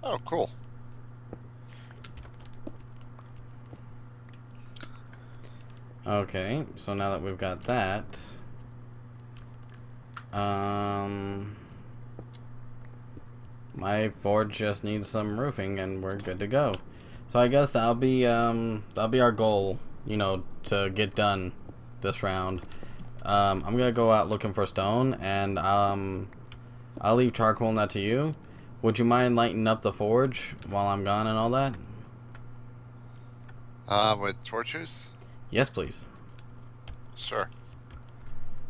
Oh, cool. Okay, so now that we've got that, my forge just needs some roofing and we're good to go. So I guess that'll be our goal, you know, to get done this round. I'm gonna go out looking for stone, and I'll leave charcoal and that to you. Would you mind lighting up the forge while I'm gone and all that? With torches? Yes, please. Sure.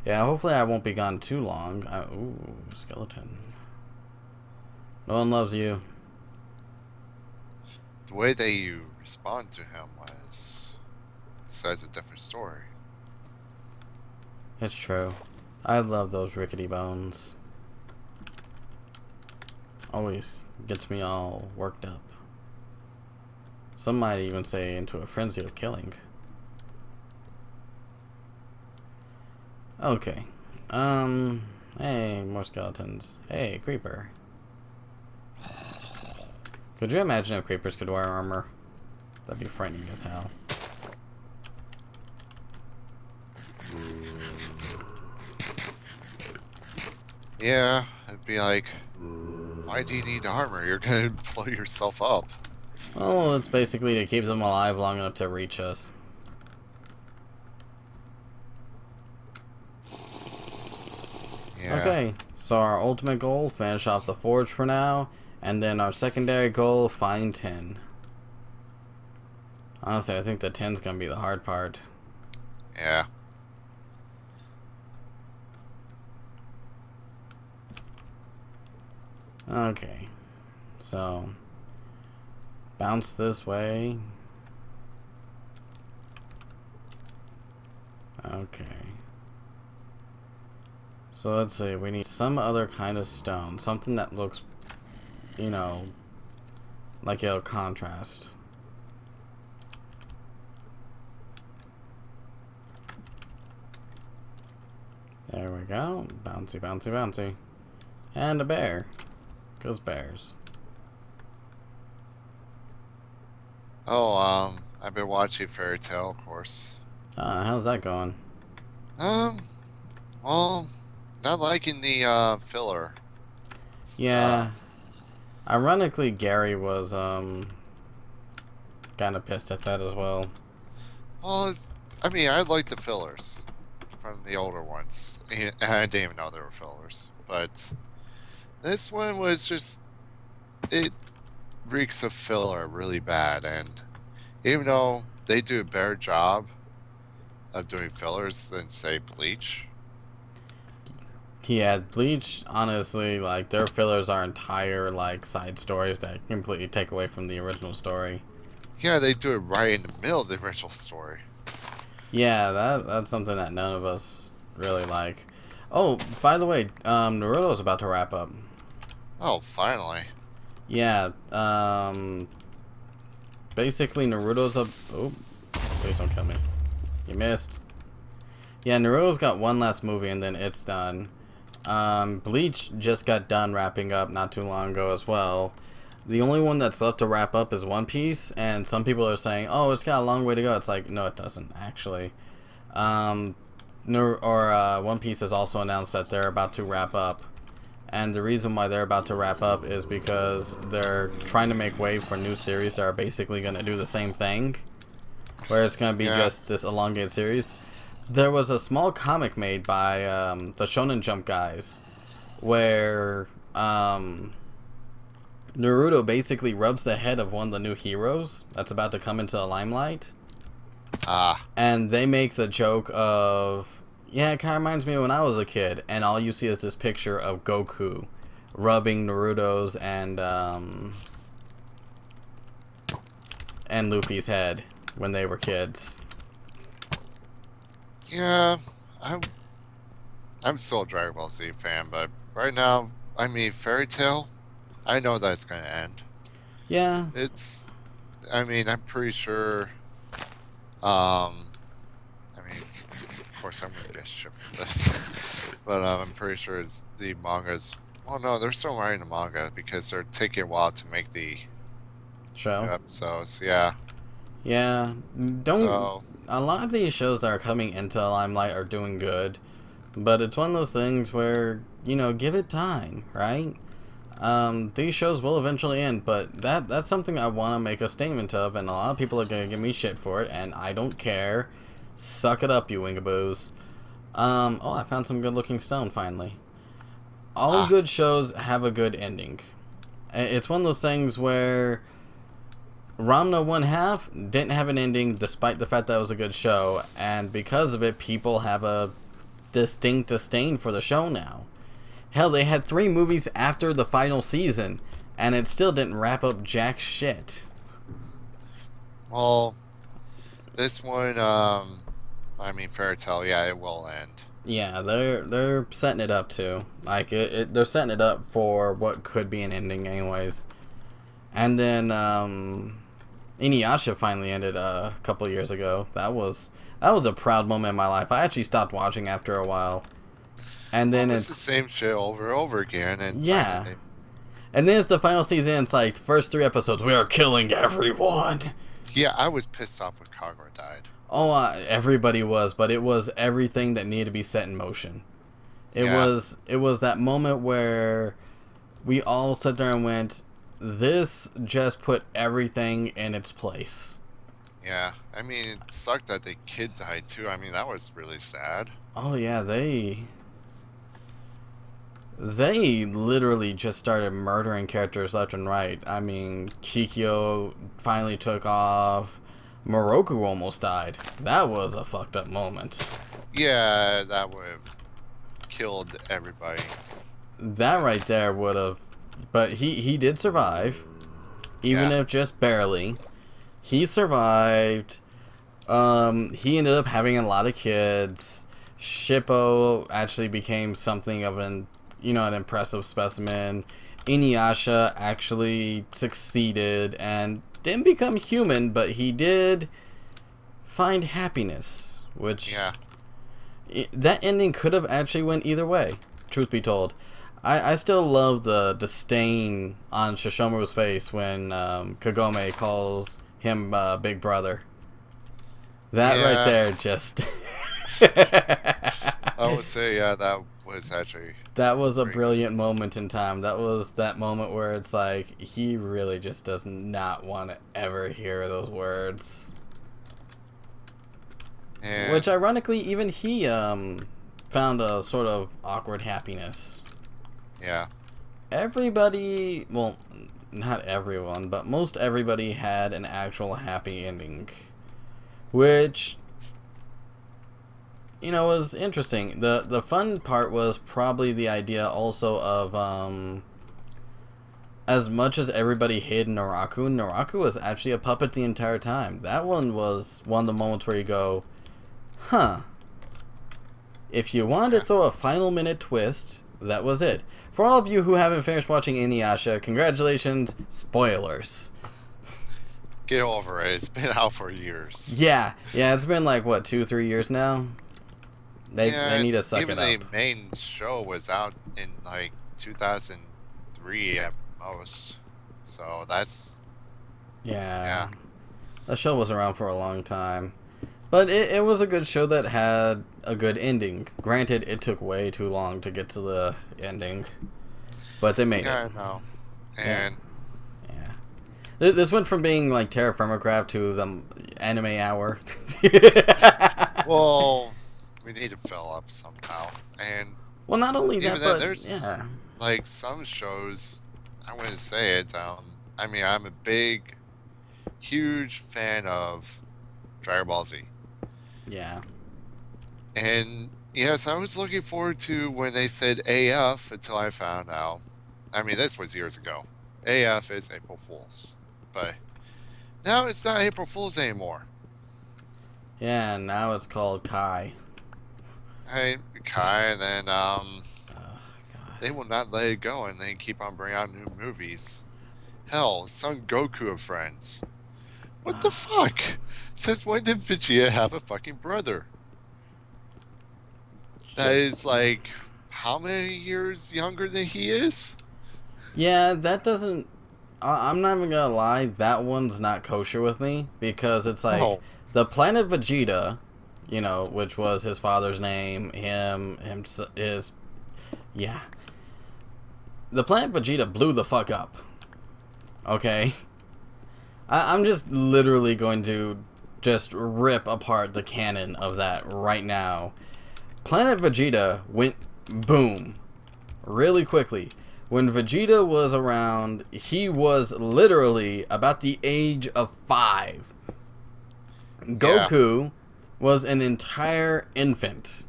Yeah, hopefully I won't be gone too long. Ooh, skeleton. No one loves you. The way that you respond to him says a different story. It's true. I love those rickety bones. Always gets me all worked up. Some might even say into a frenzy of killing. Okay. Hey, more skeletons. Hey, creeper. Could you imagine if creepers could wear armor? That'd be frightening as hell. Yeah, it'd be like, why do you need armor? You're gonna blow yourself up. Well, it's basically to keep them alive long enough to reach us. Yeah. Okay, so our ultimate goal, finish off the forge for now, and then our secondary goal, find tin. Honestly, I think the tin's gonna be the hard part. Yeah. Okay, so bounce this way. Okay. So let's see, we need some other kind of stone. Something that looks, you know, like it'll contrast. There we go. Bouncy, bouncy, bouncy. And a bear. Goes bears. Oh, I've been watching Fairy Tale, of course. How's that going? Well, not liking the filler. Yeah. Ironically, Gary was, kind of pissed at that as well. Well, I mean, I like the fillers from the older ones. And I didn't even know there were fillers. But this one was just, it reeks of filler really bad. And even though they do a better job of doing fillers than, say, Bleach. Yeah, Bleach, honestly, like, their fillers are entire, like, side stories that completely take away from the original story. Yeah, they do it right in the middle of the original story. Yeah, that's something that none of us really like. Oh, by the way, Naruto's about to wrap up. Oh, finally. Yeah, basically Naruto's up. Oh, please don't kill me. You missed. Yeah, Naruto's got one last movie and then it's done. Bleach just got done wrapping up not too long ago as well. The only one that's left to wrap up is One Piece, and some people are saying, "Oh, it's got a long way to go." It's like, no, it doesn't actually. One Piece has also announced that they're about to wrap up, and the reason why they're about to wrap up is because they're trying to make way for new series that are basically going to do the same thing, where it's going to be just this elongated series. There was a small comic made by the Shonen Jump guys, where Naruto basically rubs the head of one of the new heroes that's about to come into the limelight. And they make the joke of, yeah, it kind of reminds me of when I was a kid, and all you see is this picture of Goku rubbing Naruto's and Luffy's head when they were kids. Yeah, I'm still a Dragon Ball Z fan, but right now, I mean, Fairy Tail, I know that it's gonna end. Yeah. I mean, I'm pretty sure, I mean, of course I'm gonna get shipped for this, but I'm pretty sure the manga's Well, no, they're still writing the manga because they're taking a while to make the new Show. episodes. Yeah. Yeah, don't. So, A lot of these shows that are coming into Limelight are doing good, but it's one of those things where, give it time, right? These shows will eventually end, but that's something I want to make a statement of, and a lot of people are gonna give me shit for it, and I don't care. Suck it up, you wingaboos. Oh, I found some good-looking stone finally. All ah, good shows have a good ending. It's one of those things where Ramna One Half didn't have an ending, despite the fact that it was a good show, and because of it, people have a distinct disdain for the show now. Hell, they had 3 movies after the final season, and it still didn't wrap up jack shit. well, this one, I mean, Fairy Tale, yeah, it will end. Yeah, they're setting it up too. Like they're setting it up for what could be an ending, anyways. And then Inuyasha finally ended a couple years ago. That was a proud moment in my life. I actually stopped watching after a while, and then Well, it's the it's same shit over and over again, and yeah, finally, and then it's the final season. It's like first 3 episodes, we are killing everyone. yeah, I was pissed off when Kagura died. Oh, everybody was, but it was everything that needed to be set in motion. Yeah. It was that moment where we all sat there and went, this just put everything in its place. Yeah, I mean, it sucked that the kid died too. I mean, that was really sad. Oh yeah, they literally just started murdering characters left and right. I mean, Kikyo finally took off. Moroku almost died. That was a fucked up moment. Yeah, that would have killed everybody. That right there would have, but he did survive, even Yeah. if just barely. He survived. He ended up having a lot of kids. Shippo actually became something of an impressive specimen. Inuyasha actually succeeded and didn't become human, but he did find happiness, which Yeah. that ending could have actually went either way, truth be told. I still love the disdain on Shishomaru's face when Kagome calls him Big Brother. That right Yeah. there just... I would say, yeah, that was actually That was a pretty brilliant moment in time. That was that moment where it's like, he really just does not want to ever hear those words. good. And Which, ironically, even he found a sort of awkward happiness. yeah. Everybody, well, not everyone, but most everybody had an actual happy ending. Which, was interesting. The fun part was probably the idea also of, as much as everybody hated Naraku was actually a puppet the entire time. That one was one of the moments where you go, huh. If you wanted to throw a final minute twist, that was it. For all of you who haven't finished watching Inuyasha, congratulations, spoilers. Get over it. It's been out for years. Yeah, it's been like, what, 2-3 years now? They Yeah, need to suck even it the up. main show was out in like 2003 at most. So that's Yeah. yeah. The show was around for a long time. But it was a good show that had a good ending. Granted, it took way too long to get to the ending. But they made Yeah, it. I know. Yeah. And Yeah. This went from being like TerraFirmaCraft to the anime hour. well, we need to fill up somehow. And Well, not only even that, then, but there's yeah. like some shows. I'm going to say it. I mean, I'm a big, huge fan of Dragon Ball Z. Yeah. And yes, I was looking forward to when they said AF until I found out. I mean, this was years ago. AF is April Fool's. But now it's not April Fool's anymore. Yeah, and now it's called Kai. Kai, and then Oh, God. they will not let it go, and they keep on bringing out new movies. Hell, Son Goku of Friends. What the fuck? Since when did Vegeta have a fucking brother? That is like how many years younger than he is. Yeah, that doesn't. I'm not even gonna lie, that one's not kosher with me because it's like Oh, the planet Vegeta, which was his father's name, his, yeah. The planet Vegeta blew the fuck up. Okay? I'm just literally going to just rip apart the canon of that right now. Planet Vegeta went boom really quickly. When Vegeta was around, he was literally about the age of 5. yeah, Goku was an entire infant.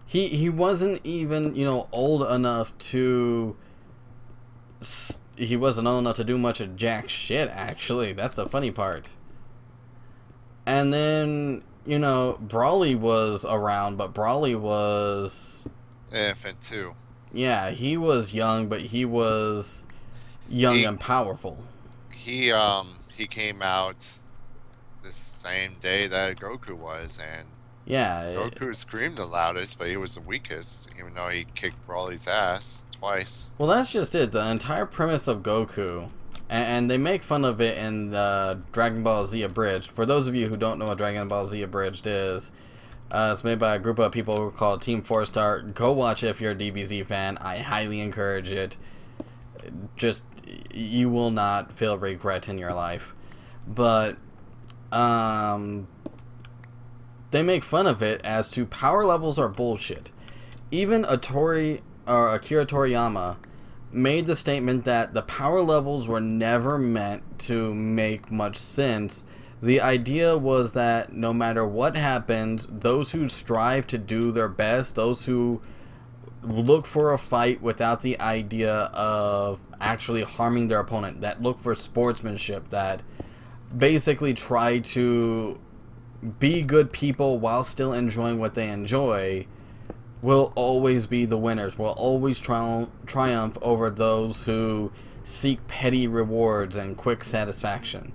He wasn't even, old enough to... He wasn't old enough to do much of jack shit, actually. That's the funny part. And then, Brawly was around, but Brawly was... infant too. Yeah, he was young, but he was young He and powerful. he came out the same day that Goku was, and Yeah. Goku screamed the loudest, but he was the weakest, even though he kicked Broly's ass twice. Well, that's just it. The entire premise of Goku, and they make fun of it in the Dragon Ball Z Abridged. For those of you who don't know what Dragon Ball Z Abridged is, it's made by a group of people called Team 4-Star. Go watch it if you're a DBZ fan. I highly encourage it. Just, you will not feel regret in your life. But, they make fun of it as to power levels are bullshit. Even Akira Toriyama made the statement that the power levels were never meant to make much sense. The idea was that no matter what happens, those who strive to do their best, those who look for a fight without the idea of actually harming their opponent, that look for sportsmanship, that basically try to be good people while still enjoying what they enjoy, will always be the winners, will always triumph over those who seek petty rewards and quick satisfaction.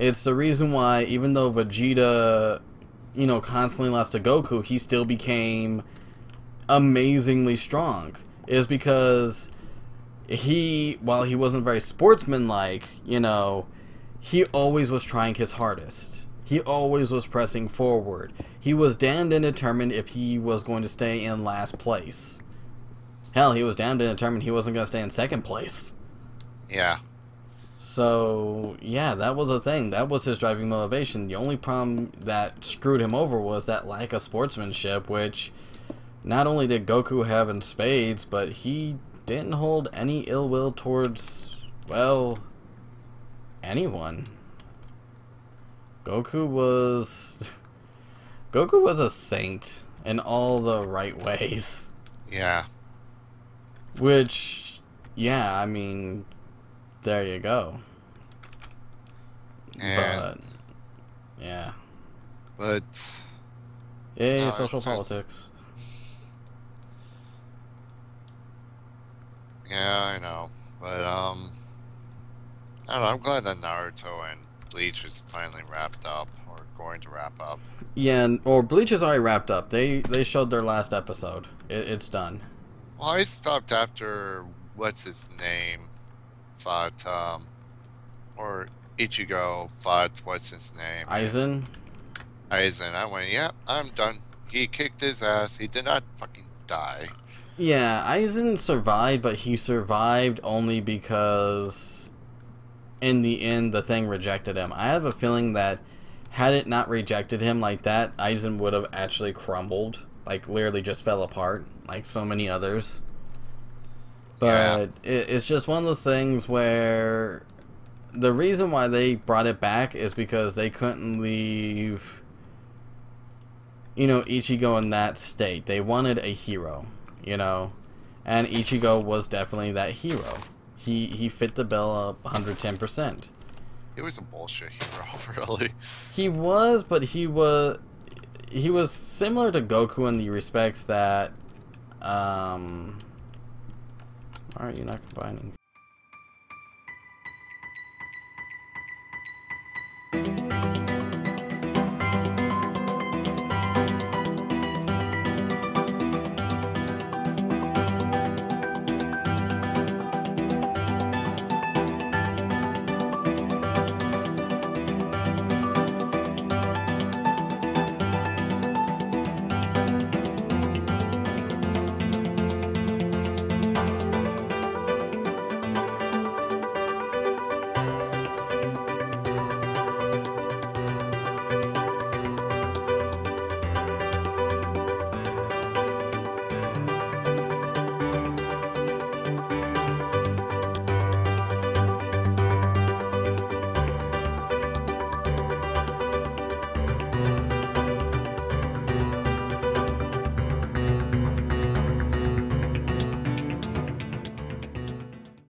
It's the reason why, even though Vegeta, constantly lost to Goku, he still became amazingly strong. Is because while he wasn't very sportsmanlike, he always was trying his hardest. He always was pressing forward. He was damned and determined if he was going to stay in last place. Hell, he was damned and determined he wasn't going to stay in second place. Yeah. So, yeah, that was a thing. That was his driving motivation. The only problem that screwed him over was that lack of sportsmanship, which not only did Goku have in spades, but he didn't hold any ill will towards, well, anyone. Goku was a saint in all the right ways. Yeah. Which, yeah, I mean, there you go. And, but, yeah. But... Yay, no, social it's politics. Yeah, I know. But, I don't know, I'm glad that Naruto and Bleach is finally wrapped up, or going to wrap up. Yeah, or Bleach is already wrapped up. They showed their last episode. It's done. Well, I stopped after, what's his name, fought, or Ichigo fought, what's his name? Aizen? Aizen. I went, yeah, I'm done. He kicked his ass. He did not fucking die. Yeah, Aizen survived, but he survived only because in the end the thing rejected him. I have a feeling that had it not rejected him like that, Aizen would have actually crumbled. Like, literally just fell apart, like so many others. But yeah, it's just one of those things where the reason why they brought it back is because they couldn't leave, Ichigo in that state. They wanted a hero, and Ichigo was definitely that hero. He fit the bill up 110%. He was a bullshit hero, really. He was, but he was similar to Goku in the respects that, why are you not combining?